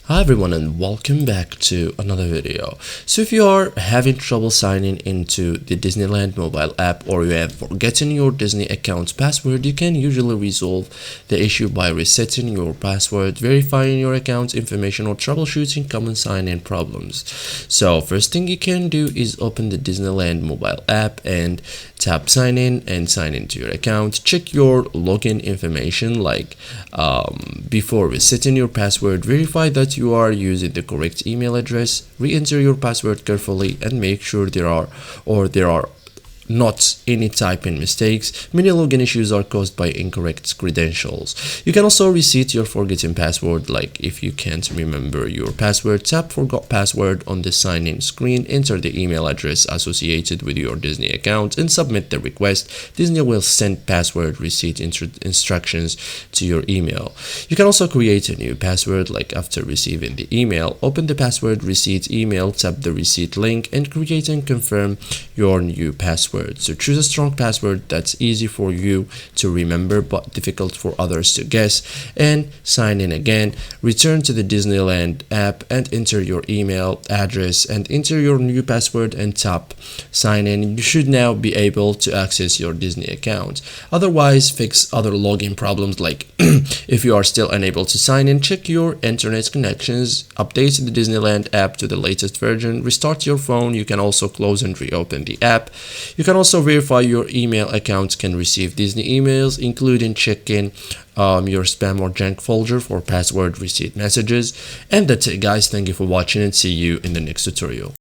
Hi everyone and welcome back to another video. So if you are having trouble signing into the Disneyland mobile app or you have forgotten your Disney account password, you can usually resolve the issue by resetting your password, verifying your account information, or troubleshooting common sign-in problems. So first thing you can do is open the Disneyland mobile app and tap sign in and sign into your account. Check your login information like before resetting your password. Verify that you are using the correct email address. Re-enter your password carefully and make sure there are not any typing mistakes. Many login issues are caused by incorrect credentials. You can also reset your forgotten password, like if you can't remember your password, tap forgot password on the sign in screen, enter the email address associated with your Disney account and submit the request. Disney will send password reset instructions to your email. You can also create a new password, like after receiving the email, open the password reset email, tap the reset link and create and confirm your new password. So choose a strong password that's easy for you to remember but difficult for others to guess, and sign in again. Return to the Disneyland app and enter your email address and enter your new password and tap sign in. You should now be able to access your Disney account. Otherwise, fix other login problems, like if you are still unable to sign in, check your internet connections, update the Disneyland app to the latest version, restart your phone. You can also close and reopen the app. You can also verify your email account can receive Disney emails, including checking your spam or junk folder for password reset messages. And that's it guys, thank you for watching and see you in the next tutorial.